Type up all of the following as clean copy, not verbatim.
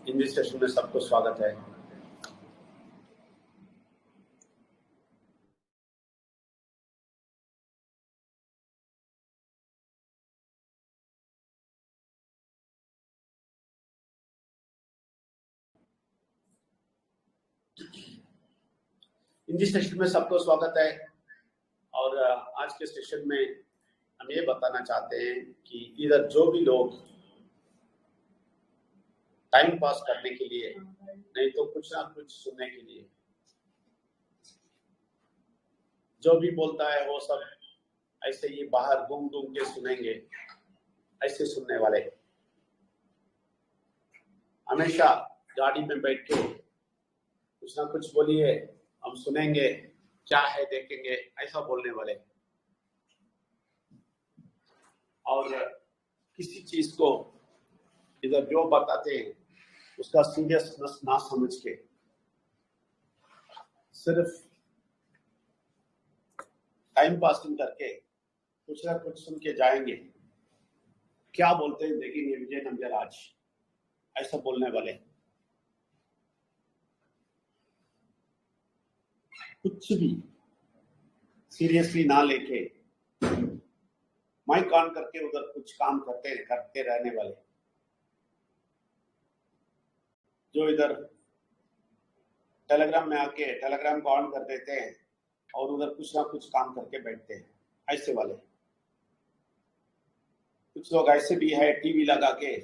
Hindi session में सबको स्वागत है। हिंदी सेशन में सबको स्वागत है और आज के सेशन में हम ये बताना चाहते हैं कि इधर जो भी लोग टाइम पास करने के लिए नहीं तो कुछ ना कुछ सुनने के लिए जो भी बोलता है वो सब ऐसे ही बाहर घूम घूम के सुनेंगे। ऐसे सुनने वाले हमेशा गाड़ी में बैठ के कुछ ना कुछ बोलिए, हम सुनेंगे, क्या है देखेंगे, ऐसा बोलने वाले और किसी चीज को इधर जो बताते हैं उसका सीरियसनेस ना समझ के सिर्फ टाइम पासिंग करके कुछ ना कुछ सुन के जाएंगे। क्या बोलते हैं देखेंगे विजय नंबर आज, ऐसा बोलने वाले कुछ भी सीरियसली ना लेके माइक ऑन करके उधर कुछ काम करते रहने वाले, जो इधर टेलीग्राम में आके टेलीग्राम को ऑन कर देते हैं और उधर कुछ ना कुछ काम करके बैठते हैं, ऐसे वाले। कुछ लोग ऐसे भी है, टीवी लगा के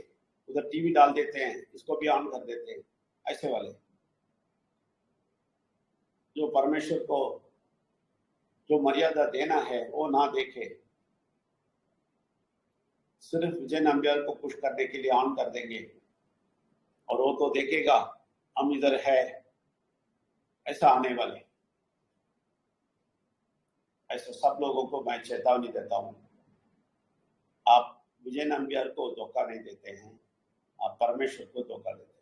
उधर टीवी डाल देते हैं, इसको भी ऑन कर देते हैं, ऐसे वाले जो परमेश्वर को जो मर्यादा देना है वो ना देखे, सिर्फ विजय नंबर को पुश करने के लिए ऑन कर देंगे और वो तो देखेगा हम इधर है, ऐसा आने वाले। ऐसे सब लोगों को मैं चेतावनी देता हूं, आप विजय नंबर को धोखा नहीं देते हैं, आप परमेश्वर को धोखा देते हैं।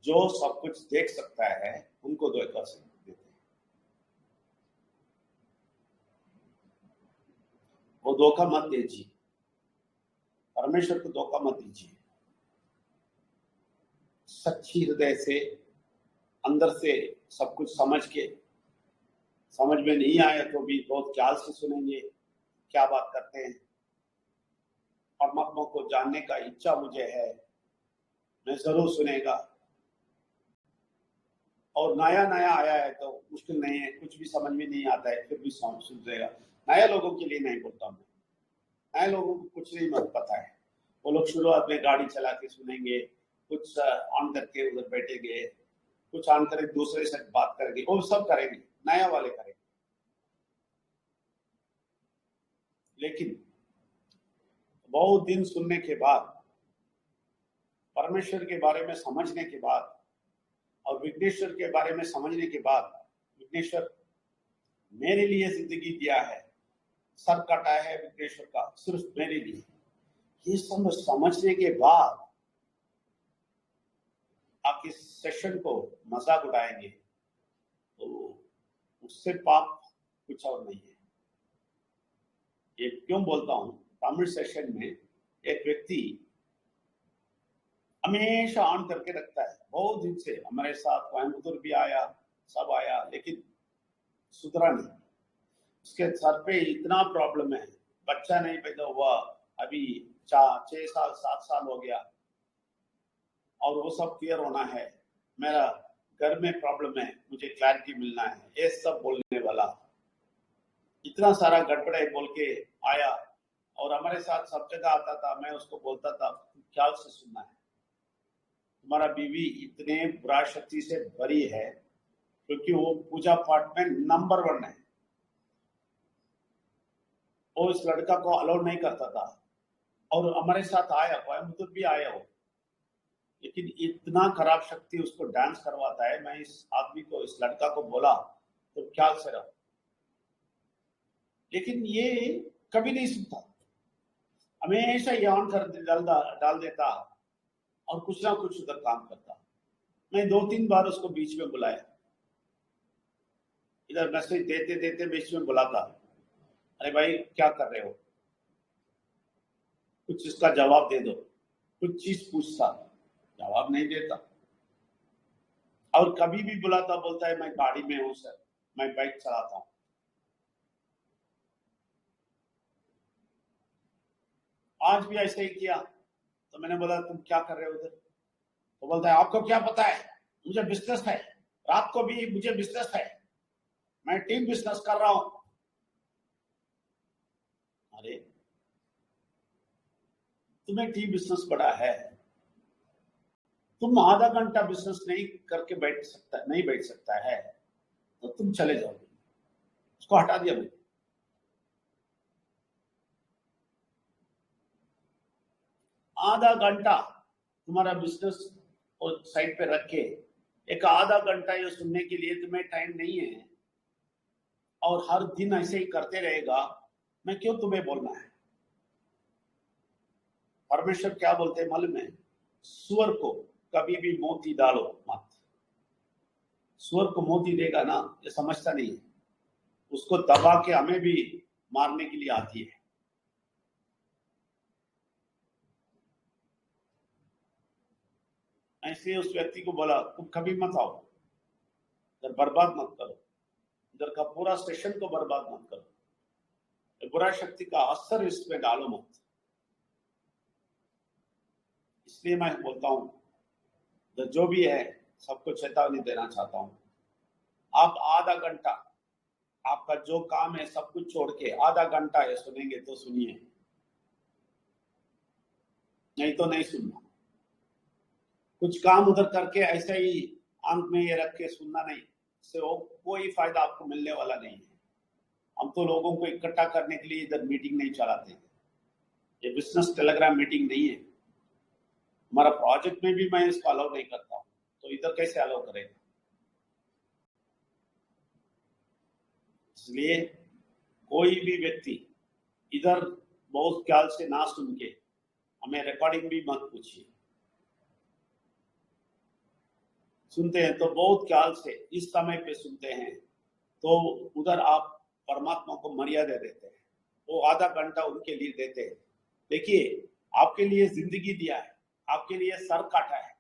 जो सब कुछ देख सकता है उनको धोखा देते हैं। वो धोखा मत दीजिए, परमेश्वर को धोखा मत दीजिए। सच्ची हृदय से अंदर से सब कुछ समझ के, समझ में नहीं आया तो भी बहुत ख्याल से सुनेंगे क्या बात करते हैं। परमात्मा को जानने का इच्छा मुझे है, मैं जरूर सुनेगा। और नया नया आया है तो मुश्किल नहीं है, कुछ भी समझ में नहीं आता है फिर भी सुनेगा। नया लोगों के लिए नहीं बोलता मैं, नए लोगों को कुछ नहीं पता है, वो लोग शुरुआत में गाड़ी चला के सुनेंगे, कुछ ऑन करके उधर बैठेंगे, कुछ ऑन करके दूसरे से बात करेंगे, वो सब करेंगे, नया वाले करेंगे। लेकिन बहुत दिन सुनने के बाद, परमेश्वर के बारे में समझने के बाद और विघ्नेश्वर के बारे में समझने के बाद, विघ्नेश्वर मेरे लिए जिंदगी दिया है, सर कटा है विघ्नेश्वर का सिर्फ मेरे लिए, ये समझने के बाद आप इस सेशन को मजाक उड़ाएंगे तो उससे पाप कुछ और नहीं है। ये क्यों बोलता हूं, तमिल सेशन में एक व्यक्ति हमेशा ऑन करके रखता है, बहुत दिन से हमारे साथ कोयम्बतूर भी आया, सब आया, लेकिन सुधरा नहीं। उसके सर पे इतना प्रॉब्लम है, बच्चा नहीं पैदा हुआ, अभी 6 साल 7 साल हो गया और वो सब क्लियर होना है। मेरा घर में प्रॉब्लम है, मुझे क्लैरिटी मिलना है, ये सब बोलने वाला इतना सारा गड़बड़े बोल के आया और हमारे साथ सब जगह आता था। मैं उसको बोलता था ख्याल से सुनना है, तुम्हारा बीवी इतने बुरा शक्ति से भरी है क्योंकि वो पूजा पाठ में नंबर 1 है। वो इस लड़का को अलाउ नहीं करता था और हमारे साथ आया, कोयम्बतूर भी आया हो, लेकिन इतना खराब शक्ति उसको डांस करवाता है। मैं इस आदमी को, इस लड़का को बोला तो ख्याल से रहो, लेकिन ये कभी नहीं सुनता, हमेशा ये ऑन कर डाल देता और कुछ ना कुछ उधर काम करता। मैं 2-3 बार उसको बीच में बुलाया, इधर मैसेज देते देते बीच में बुलाता, अरे भाई क्या कर रहे हो, कुछ इसका जवाब दे दो, कुछ चीज पूछता, जवाब नहीं देता, और कभी भी बुलाता बोलता है मैं गाड़ी में हूं सर, मैं बाइक चलाता हूं। आज भी ऐसे ही किया, तो मैंने बोला तुम क्या कर रहे हो उधर? तो बोलता है आपको क्या पता है, मुझे बिजनेस है, रात को भी मुझे बिजनेस है, मैं टीम बिजनेस कर रहा हूं। अरे तुम्हें टीम बिजनेस बड़ा है, तुम आधा घंटा बिजनेस नहीं करके नहीं बैठ सकता है, तो तुम चले जाओगे। उसको हटा दिया मैंने। आधा घंटा तुम्हारा बिजनेस और साइड पे रख के एक आधा घंटा ये सुनने के लिए तुम्हें टाइम नहीं है, और हर दिन ऐसे ही करते रहेगा, मैं क्यों तुम्हें बोलना है? परमेश्वर क्या बोलते हैं मालूम है? सुअर को कभी भी मोती डालो मत। सुअर को मोती देगा ना, ये समझता नहीं है, उसको दबा के हमें भी मारने के लिए आती है। ऐसे उस व्यक्ति को बोला तुम कभी मत आओ, इधर बर्बाद मत करो, इधर का पूरा स्टेशन को बर्बाद मत करो, बुरा शक्ति का असर इसमें डालो मत। इसलिए मैं बोलता हूं, जो भी है सबको चेतावनी देना चाहता हूं, आप आधा घंटा आपका जो काम है सब कुछ छोड़ के आधा घंटा है सुनेंगे तो सुनिए, नहीं तो नहीं सुनना। कुछ काम उधर करके ऐसे ही आंख में ये रख के सुनना नहीं, इससे वो कोई फायदा आपको मिलने वाला नहीं है। हम तो लोगों को इकट्ठा करने के लिए इधर मीटिंग नहीं चलाते, ये बिजनेस टेलीग्राम मीटिंग नहीं है। हमारा प्रोजेक्ट में भी मैं इसको अलाउ नहीं करता हूँ, तो इधर कैसे अलाउ करेगा? इसलिए कोई भी व्यक्ति इधर बहुत ख्याल से ना सुन के हमें रिकॉर्डिंग भी मत पूछिए। सुनते हैं तो बहुत ख्याल से इस समय पे सुनते हैं, तो उधर आप परमात्मा को मर्यादा देते हैं, वो आधा घंटा उनके लिए देते हैं। देखिए आपके लिए जिंदगी दिया है, आपके लिए सर काटा है,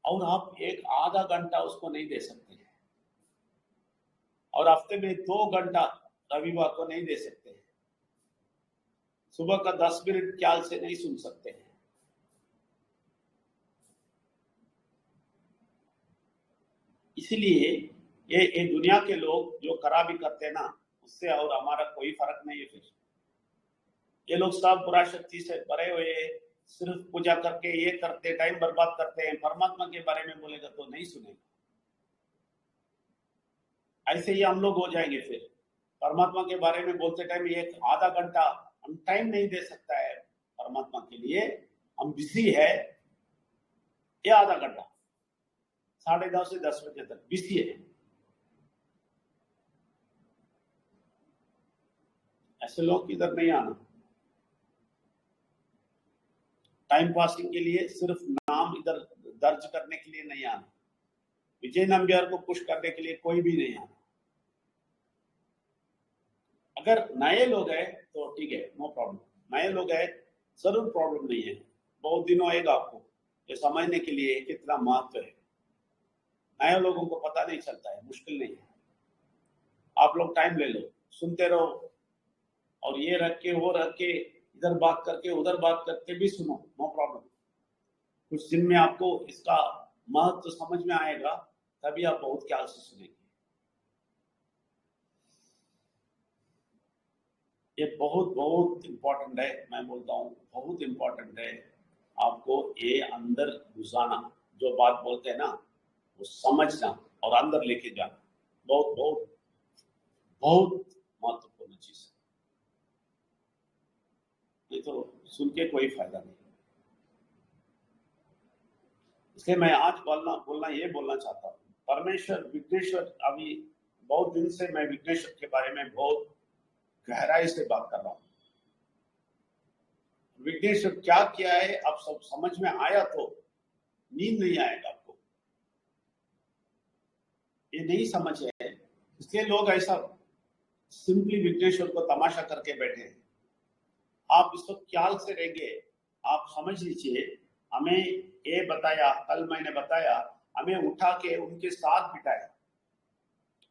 और आप एक आधा घंटा उसको नहीं दे सकते हैं, और हफ्ते में 2 घंटा रविवार को नहीं दे सकते हैं, सुबह का 10 मिनट ख्याल से नहीं सुन सकते हैं। इसलिए ये दुनिया के लोग जो खराबी करते हैं ना, उससे और हमारा कोई फर्क नहीं है। फिर ये लोग सब बुरा शक्ति से भरे हुए, सिर्फ पूजा करके ये करते, टाइम बर्बाद करते हैं, परमात्मा के बारे में बोलेगा तो नहीं सुनेगा। ऐसे ही हम लोग हो जाएंगे। फिर परमात्मा के बारे में बोलते टाइम एक आधा घंटा हम टाइम नहीं दे सकता है परमात्मा के लिए, हम बिजी है, ये आधा घंटा 9:30 से 10 बजे तक बिजी है। ऐसे लोग इधर नहीं आना। टाइम पासिंग के लिए, सिर्फ नाम इधर दर्ज करने के लिए नहीं आना, विजय नंबियार को पुश करने के लिए कोई भी नहीं आना। अगर नए लोग हैं तो ठीक है, नो प्रॉब्लम, नए लोग हैं जरूर, प्रॉब्लम नहीं है, बहुत दिन होएगा आपको ये समझने के लिए कितना महत्व है। नए लोगों को पता नहीं चलता है, मुश्किल नहीं है, आप लोग टाइम ले लो, सुनते रहो, और ये रख के वो रख के इधर बात करके उधर बात करके भी सुनो, नो प्रॉब्लम। कुछ दिन में आपको इसका महत्व समझ में आएगा, तभी आप बहुत ख्याल से सुनेंगे। ये बहुत बहुत इम्पोर्टेंट है, मैं बोलता हूँ बहुत इम्पोर्टेंट है। आपको ये अंदर घुसाना, जो बात बोलते हैं ना वो समझना और अंदर लेके जाना, बहुत बहुत बहुत महत्वपूर्ण चीज है। नहीं तो सुन के कोई फायदा नहीं। इसलिए मैं आज ये बोलना चाहता हूँ, परमेश्वर विघ्नेश्वर, अभी बहुत दिन से मैं विघ्नेश्वर के बारे में बहुत गहराई से बात कर रहा हूँ। विघ्नेश्वर क्या किया है अब सब समझ में आया तो नींद नहीं आएगा आपको, ये नहीं समझ है, इसलिए लोग ऐसा सिंपली विघ्नेश्वर को तमाशा करके बैठे हैं। आप इसको ख्याल से रहेंगे, आप समझ लीजिए, हमें ये बताया, कल मैंने बताया, हमें उठा के उनके साथ बिठाया।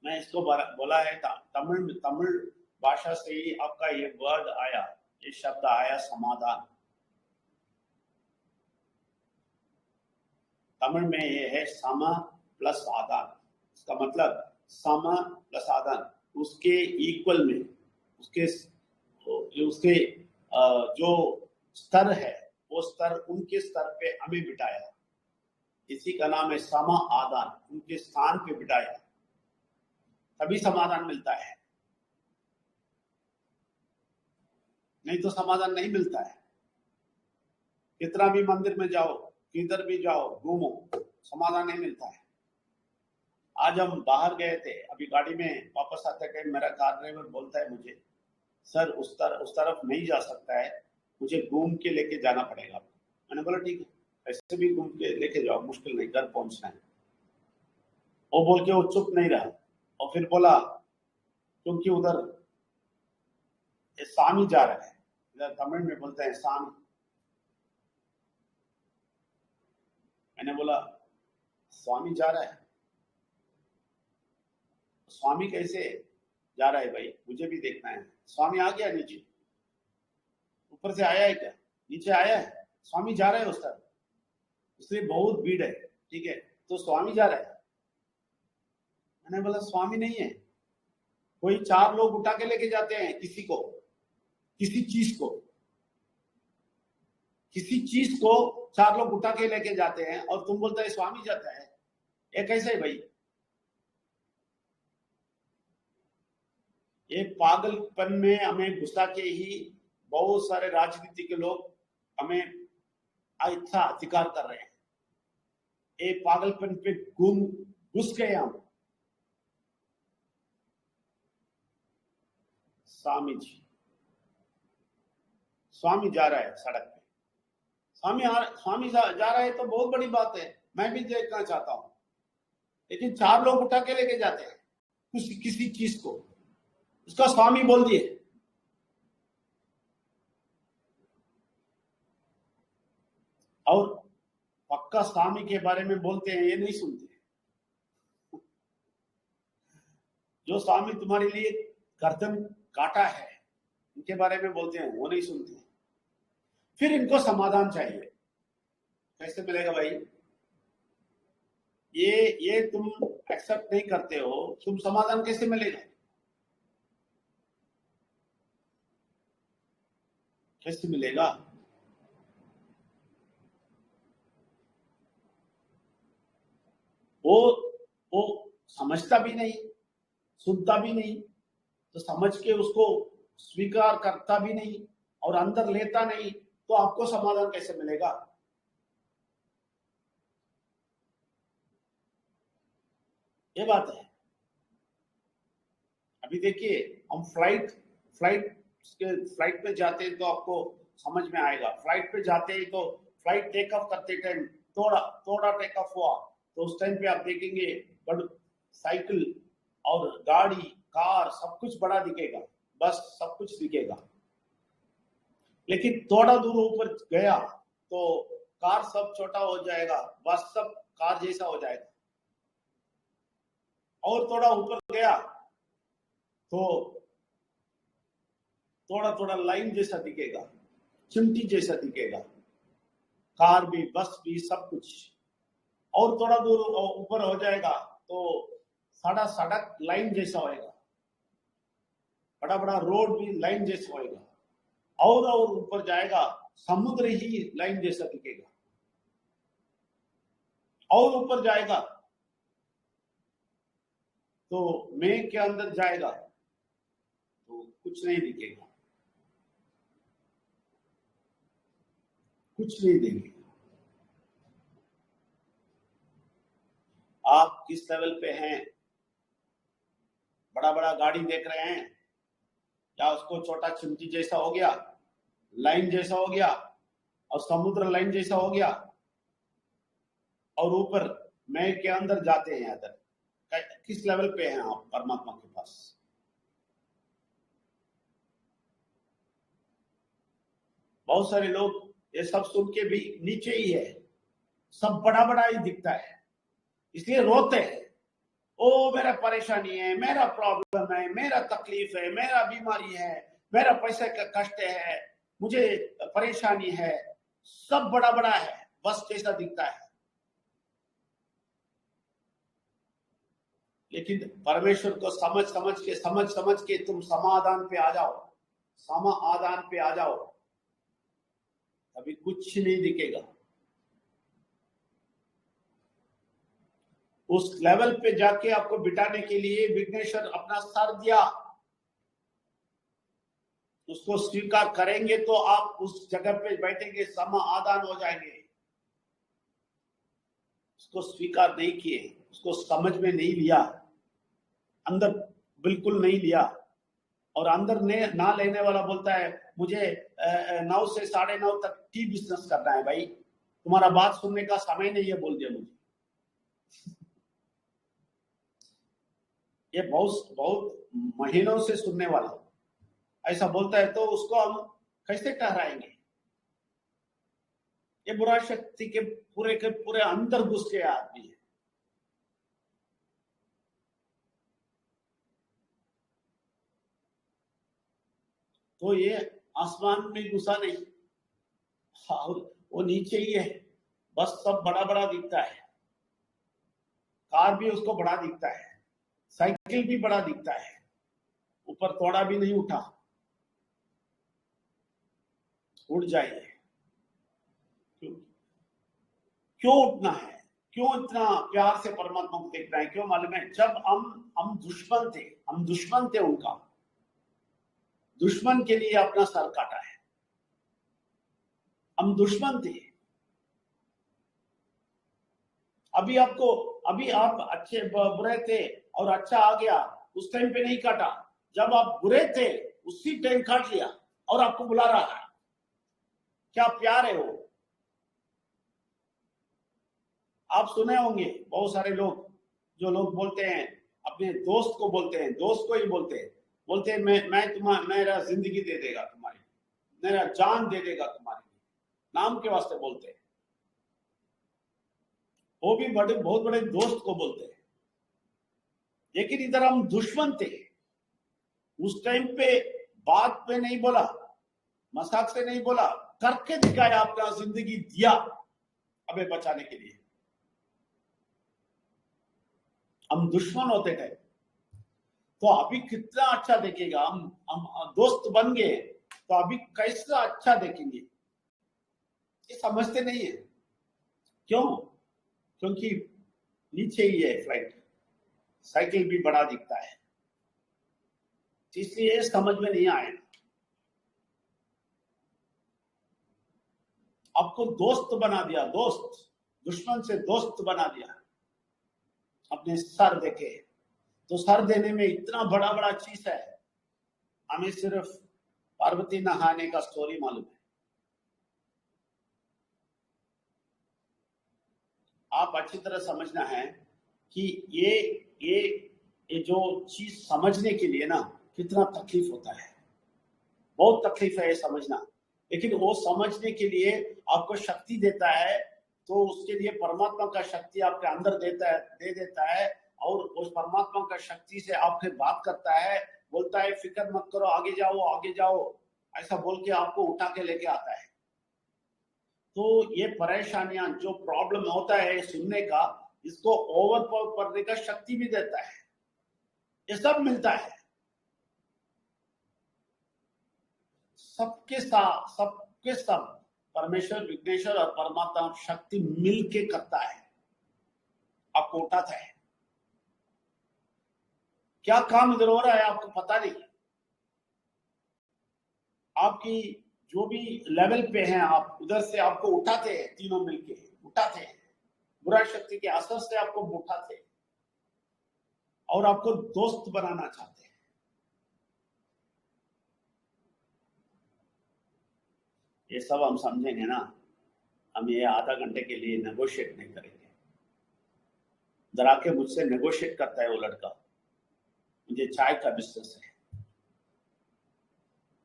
मैं इसको बोला है तमिल भाषा से ही आपका ये वर्ड आया, ये शब्द आया समाधान। तमिल में ये है सम प्लस आदान। इसका मतलब सम प्लस आदान, उसके इक्वल में, उसके जो स्तर है वो स्तर, उनके स्तर पे हमें बिठाया। इसी का नाम है सम आदान, उनके स्थान पे बिठाया, तभी समाधान मिलता है, नहीं तो समाधान नहीं मिलता है। कितना भी मंदिर में जाओ, किधर भी जाओ, घूमो, समाधान नहीं मिलता है। आज हम बाहर गए थे, अभी गाड़ी में वापस आते टाइम मेरा कार ड्राइवर बोलता है मुझे, सर उस तरफ नहीं जा सकता है, मुझे घूम के लेके जाना पड़ेगा। मैंने बोला ठीक है, ऐसे भी घूम के लेके जाओ, मुश्किल नहीं, घर पहुंचना है। वो बोल के वो चुप नहीं रहा और फिर बोला क्योंकि उधर स्वामी जा रहा है, इधर तमिल में बोलते हैं स्वामी। मैंने बोला स्वामी जा रहा है, स्वामी कैसे जा रहा है भाई, मुझे भी देखना है। स्वामी आ गया नीचे, ऊपर से आया है क्या, नीचे आया है, स्वामी जा रहा है उस तरफ, उसमें बहुत भीड़ है, ठीक है, तो स्वामी जा रहा है। मैंने बोला स्वामी नहीं है, कोई 4 लोग उठा के लेके जाते हैं किसी को, किसी चीज को 4 लोग उठा के लेके जाते हैं और तुम बोलता है स्वामी जाता है, ये कैसे है भाई? ये पागलपन में हमें घुसा के ही बहुत सारे राजनीति के लोग हमें अच्छा अधिकार कर रहे हैं। ये पागलपन पे घुस गए हम। स्वामी जा रहा है सड़क पे, स्वामी जा रहा है तो बहुत बड़ी बात है, मैं भी देखना चाहता हूं, लेकिन 4 लोग उठा के लेके जाते हैं किसी चीज को, उसका स्वामी बोल दिए। और पक्का स्वामी के बारे में बोलते हैं, ये नहीं सुनते। जो स्वामी तुम्हारे लिए गर्दन काटा है, इनके बारे में बोलते हैं, वो नहीं सुनते। फिर इनको समाधान चाहिए, कैसे मिलेगा भाई? ये तुम एक्सेप्ट नहीं करते हो, तुम समाधान कैसे मिलेगा? कैसे मिलेगा? वो समझता भी नहीं, सुनता भी नहीं, तो समझ के उसको स्वीकार करता भी नहीं और अंदर लेता नहीं, तो आपको समाधान कैसे मिलेगा? ये बात है। अभी देखिए, हम फ्लाइट पे जाते हैं तो आपको समझ में आएगा। फ्लाइट पे जाते हैं तो फ्लाइट टेक ऑफ करते टाइम थोड़ा टेक ऑफ हुआ तो उस टाइम पे आप देखेंगे बड़ साइकिल और गाड़ी, कार, सब कुछ बड़ा दिखेगा, बस सब कुछ दिखेगा। लेकिन थोड़ा दूर ऊपर गया तो कार सब छोटा हो जाएगा, बस सब कार जैसा हो जाएगा। और थोड़ा ऊपर गया तो थोड़ा लाइन जैसा दिखेगा, चिमटी जैसा दिखेगा, कार भी, बस भी, सब कुछ। और थोड़ा दूर ऊपर हो जाएगा तो सारा सड़क लाइन जैसा होएगा, बड़ा बड़ा रोड भी लाइन जैसा होएगा। और ऊपर जाएगा, समुद्र ही लाइन जैसा दिखेगा। और ऊपर जाएगा तो मेघ के अंदर जाएगा तो कुछ नहीं दिखेगा, कुछ नहीं दिखेगा। आप किस लेवल पे हैं? बड़ा बड़ा गाड़ी देख रहे हैं, या उसको छोटा चिमटी जैसा हो गया, लाइन जैसा हो गया, और समुद्र लाइन जैसा हो गया, और ऊपर मेघ के अंदर जाते हैं। अंदर किस लेवल पे हैं आप परमात्मा के पास? बहुत सारे लोग ये सब सुन के भी नीचे ही है, सब बड़ा बड़ा ही दिखता है, इसलिए रोते हैं। ओ मेरा परेशानी है, मेरा प्रॉब्लम है, मेरा तकलीफ है, मेरा बीमारी है, मेरा पैसे का कष्ट है, मुझे परेशानी है, सब बड़ा बड़ा है, बस जैसा दिखता है। लेकिन परमेश्वर को समझ के तुम समाधान पे आ जाओ, समाधान पे आ जाओ, अभी कुछ नहीं दिखेगा। उस लेवल पे जाके आपको बिठाने के लिए विघ्नेश्वर अपना सर दिया, उसको स्वीकार करेंगे तो आप उस जगह पे बैठेंगे, समाधान हो जाएंगे। उसको स्वीकार नहीं किए, उसको समझ में नहीं लिया, अंदर बिल्कुल नहीं लिया, और अंदर ना लेने वाला बोलता है मुझे 9 से 9:30 तक टी बिजनेस करना है। भाई तुम्हारा बात सुनने का समय नहीं है, बोल दिया मुझे। ये बहुत महीनों से सुनने वाला ऐसा बोलता है, तो उसको हम कैसे ठहराएंगे? ये बुरा शक्ति के पूरे अंदर घुस के आदमी है। तो ये आसमान में घुसा नहीं, वो नीचे ही है, बस सब बड़ा बड़ा दिखता है। कार भी उसको बड़ा दिखता है, साइकिल भी बड़ा दिखता है, ऊपर थोड़ा भी नहीं उठा, उड़ जाइए। क्यों उठना है? क्यों इतना प्यार से परमात्मा को देखना है? क्यों मालूम है? जब हम दुश्मन थे उनका, दुश्मन के लिए अपना सर काटा है। हम दुश्मन थे। अभी आप अच्छे बुरे थे और अच्छा आ गया, उस टाइम पे नहीं काटा। जब आप बुरे थे उसी टाइम काट लिया और आपको बुला रहा है। क्या प्यार है वो? आप सुने होंगे बहुत सारे लोग, जो लोग बोलते हैं अपने दोस्त को, बोलते हैं दोस्त को ही बोलते हैं मैं मेरा जिंदगी दे देगा तुम्हारी, मेरा जान दे देगा तुम्हारी, नाम के वास्ते बोलते हैं। वो भी बहुत बड़े दोस्त को बोलते हैं। लेकिन इधर हम दुश्मन थे। उस टाइम पे बात पे नहीं बोला, मजाक से नहीं बोला, करके दिखाया, अपना जिंदगी दिया हमें बचाने के लिए। हम दुश्मन होते थे, तो अभी कितना अच्छा देखेगा। हम दोस्त बन गए तो अभी कैसा अच्छा देखेंगे, ये समझते नहीं है। क्यों? क्योंकि नीचे ही है फ्लाइट, साइकिल भी बड़ा दिखता है, इसलिए समझ में नहीं आए। आपको दोस्त बना दिया, दोस्त, दुश्मन से दोस्त बना दिया। अपने सर देखे तो सर देने में इतना बड़ा बड़ा चीज है। हमें सिर्फ पार्वती नहाने का स्टोरी मालूम है। आप अच्छी तरह समझना है कि ये जो चीज समझने के लिए ना कितना तकलीफ होता है, बहुत तकलीफ है ये समझना। लेकिन वो समझने के लिए आपको शक्ति देता है, तो उसके लिए परमात्मा का शक्ति आपके अंदर दे देता है, और उस परमात्मा का शक्ति से आपसे बात करता है, बोलता है फिक्र मत करो, आगे जाओ, ऐसा बोल के आपको उठा के लेके आता है। तो ये परेशानियां, जो प्रॉब्लम होता है सुनने का, इसको ओवरपावर करने का शक्ति भी देता है। ये सब मिलता है सबके सब परमेश्वर, विघ्नेश्वर और परमात्मा शक्ति मिल के करता है, आपको उठाता है। क्या काम इधर हो रहा है आपको पता नहीं। आपकी जो भी लेवल पे हैं आप, उधर से आपको उठाते हैं, तीनों मिलके उठाते हैं, बुरा शक्ति के असर से आपको उठाते हैं और आपको दोस्त बनाना चाहते हैं। ये सब हम समझेंगे ना, हम ये आधा घंटे के लिए नेगोशिएट नहीं करेंगे। जरा के मुझसे नेगोशिएट करता है वो लड़का, मुझे चाय का बिजनेस है,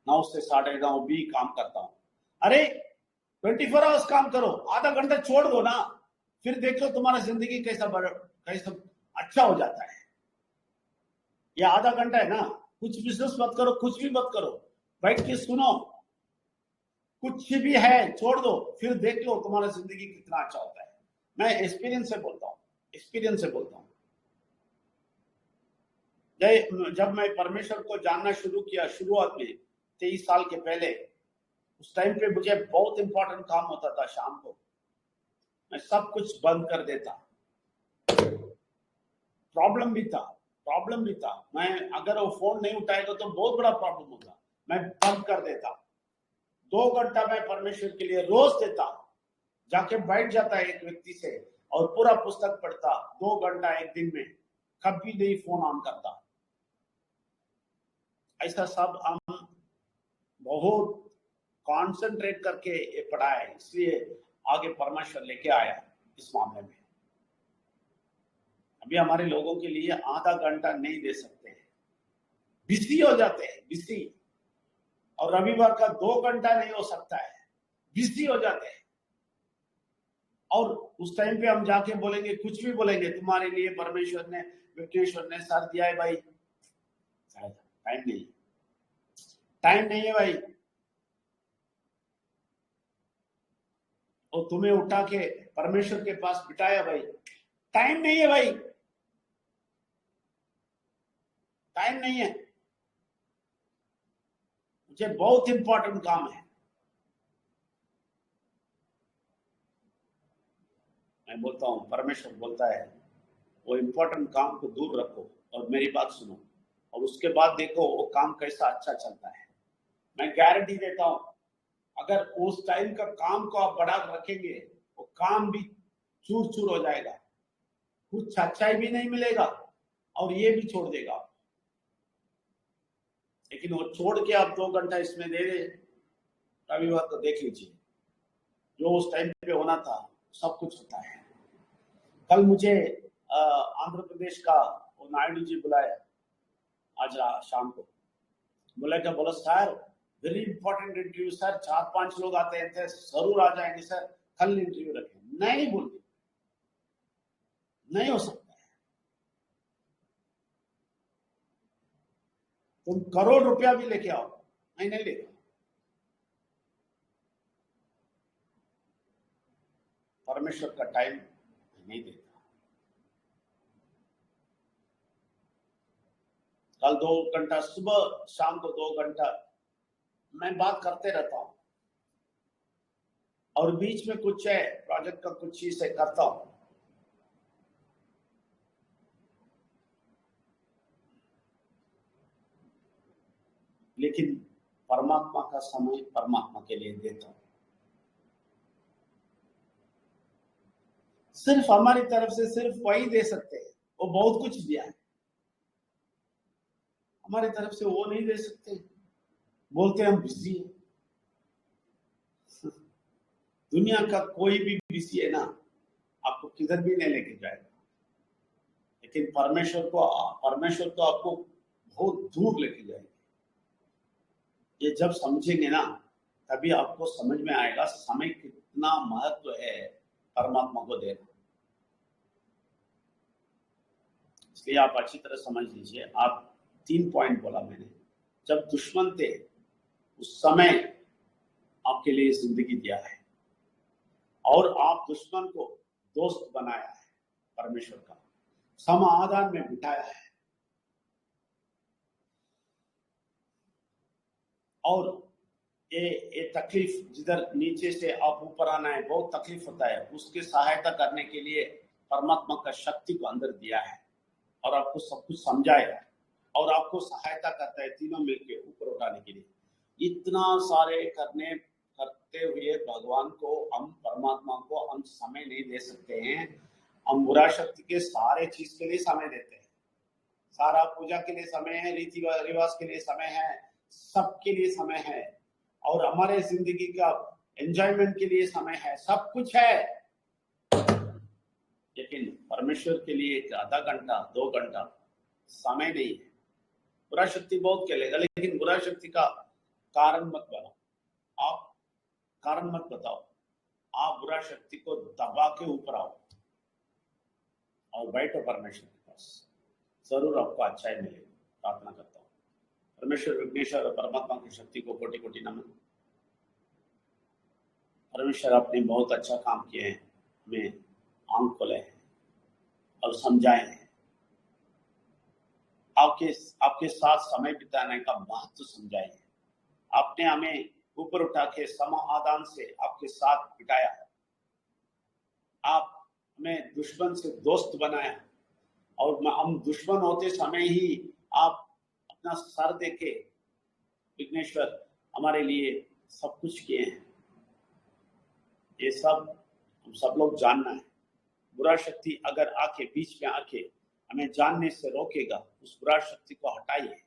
9 से 9:30 भी काम करता हूं। अरे 24 आवर्स काम करो, आधा घंटा छोड़ दो ना। फिर देख लो तुम्हारा जिंदगी कैसा अच्छा हो जाता है। ये आधा घंटा है ना, कुछ बिजनेस मत करो, कुछ भी मत करो, बैठ के सुनो, कुछ भी है छोड़ दो, फिर देख लो तुम्हारा जिंदगी कितना अच्छा होता है। मैं एक्सपीरियंस से बोलता हूँ। जब मैं परमेश्वर को जानना शुरू किया शुरुआत में 23 साल के पहले, उस टाइम पे मुझे बहुत इंपॉर्टेंट काम होता था। शाम को मैं सब कुछ बंद कर देता। प्रॉब्लम भी था। मैं अगर वो फोन नहीं उठाएगा तो बहुत बड़ा प्रॉब्लम होगा। मैं बंद कर देता। 2 घंटा मैं परमेश्वर के लिए रोज देता। जाके बैठ जाता एक व्यक्ति से और पूरा पुस्तक पढ़ता 2 घंटा एक दिन में, कभी नहीं फोन ऑन करता। ऐसा सब हम बहुत कॉन्सेंट्रेट करके ये पढ़ा है, इसलिए आगे परमेश्वर लेके आया इस मामले में। अभी हमारे लोगों के लिए आधा घंटा नहीं दे सकते हैं, बिजी हो जाते हैं, बिजी। और रविवार का 2 घंटा नहीं हो सकता है, बिजी हो जाते हैं। और उस टाइम पे हम जाके बोलेंगे, कुछ भी बोलेंगे, तुम्हारे लिए परमेश्वर ने विघ्नेश्वर ने सर दिया है भाई, टाइम नहीं है भाई। और तुम्हें उठा के परमेश्वर के पास बिठाया भाई, टाइम नहीं है भाई, टाइम नहीं है, मुझे बहुत इंपॉर्टेंट काम है। मैं बोलता हूं, परमेश्वर बोलता है वो इंपॉर्टेंट काम को दूर रखो और मेरी बात सुनो, और उसके बाद देखो वो काम कैसा अच्छा चलता है। मैं गारंटी देता हूं, अगर उस टाइम का काम को आप बढ़ा रखेंगे, वो काम भी चूर चूर हो जाएगा, कुछ अच्छाई भी नहीं मिलेगा और ये भी छोड़ देगा। लेकिन वो छोड़ के आप 2 घंटा इसमें दे दे, रविवार को देख लीजिए, जो उस टाइम पे होना था सब कुछ होता है। कल मुझे आंध्र प्रदेश का वो नायडू जी बुलाया आज शाम को। बोला sir very important interview sir, 4-5 लोग आते हैं, जरूर आ जाएंगे सर, कल इंटरव्यू रखें। नहीं बोलते, नहीं हो सकता है। तुम करोड़ रुपया भी लेके आओ, नहीं लेगा। परमेश्वर का टाइम नहीं देता। कल 2 घंटा, सुबह शाम को 2 घंटा मैं बात करते रहता हूं, और बीच में कुछ है प्रोजेक्ट का कुछ चीज से करता हूं। लेकिन परमात्मा का समय परमात्मा के लिए देता हूं। सिर्फ हमारी तरफ से सिर्फ वही दे सकते हैं, वो बहुत कुछ दिया है, हमारी तरफ से वो नहीं दे सकते। बोलते हम बिजी हैं। दुनिया का कोई भी बिजी है ना, आपको किधर भी नहीं लेके जाएगा, लेकिन परमेश्वर तो आपको बहुत दूर लेके जाएगा। ये जब समझेंगे ना, तभी आपको समझ में आएगा समय कितना महत्व है परमात्मा को देना। इसलिए आप अच्छी तरह समझ लीजिए। आप 3 पॉइंट बोला मैंने। जब दुश्मन थे उस समय आपके लिए जिंदगी दिया है, और आप दुश्मन को दोस्त बनाया है, परमेश्वर का समाधान में बिठाया है। और ये तकलीफ, जिधर नीचे से आप ऊपर आना है बहुत तकलीफ होता है, उसकी सहायता करने के लिए परमात्मा का शक्ति को अंदर दिया है, और आपको सब कुछ समझाएगा और आपको सहायता करता है तीनों मिलकर ऊपर उठाने के लिए। इतना सारे करते हुए भगवान को, हम परमात्मा को हम समय नहीं दे सकते हैं। हम बुरा शक्ति के सारे चीज के लिए समय देते हैं, सारा पूजा के लिए समय है, रीति रिवाज के लिए समय है, सबके लिए समय है, और हमारे जिंदगी का एंजॉयमेंट के लिए समय है, सब कुछ है। लेकिन परमेश्वर के लिए आधा घंटा 2 घंटा समय नहीं है। बुरा शक्ति बहुत खेलेगा, लेकिन बुरा शक्ति का कारण मत बनाओ, आप कारण मत बताओ, आप बुरा शक्ति को दबा के ऊपर आओ। और बैठो परमेश्वर के पास, जरूर आपको अच्छा ही मिलेगा। प्रार्थना करता हूँ। परमेश्वर विघ्नेश्वर और परमात्मा की शक्ति को कोटि कोटि नमन। परमेश्वर आपने बहुत अच्छा काम किए हैं, हमें आंख खोले हैं और समझाए हैं, आपके साथ समय बिताने का महत्व समझाए है। आपने हमें ऊपर उठा के समाधान से आपके साथ बिठाया है। आप हमें दुश्मन से दोस्त बनाया और हम दुश्मन होते समय ही आप अपना सर देके विघ्नेश्वर हमारे लिए सब कुछ किए हैं। ये सब हम सब लोग जानना है। बुरा शक्ति अगर आके बीच में आके हमें जानने से रोकेगा, उस बुरा शक्ति को हटाइए।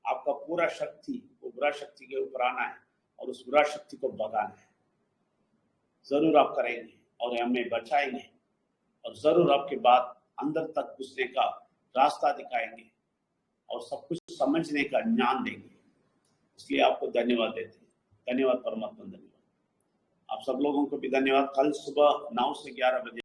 आपका पूरा शक्ति वो बुरा शक्ति के ऊपर आना है और उस बुरा शक्ति को भगाना है। जरूर आप करेंगे और हमें बचाएंगे और जरूर आपके बाद अंदर तक घुसने का रास्ता दिखाएंगे और सब कुछ समझने का ज्ञान देंगे। इसलिए आपको धन्यवाद देते हैं। धन्यवाद परमात्मा, धन्यवाद। आप सब लोगों को भी धन्यवाद। कल सुबह 9 से 11 बजे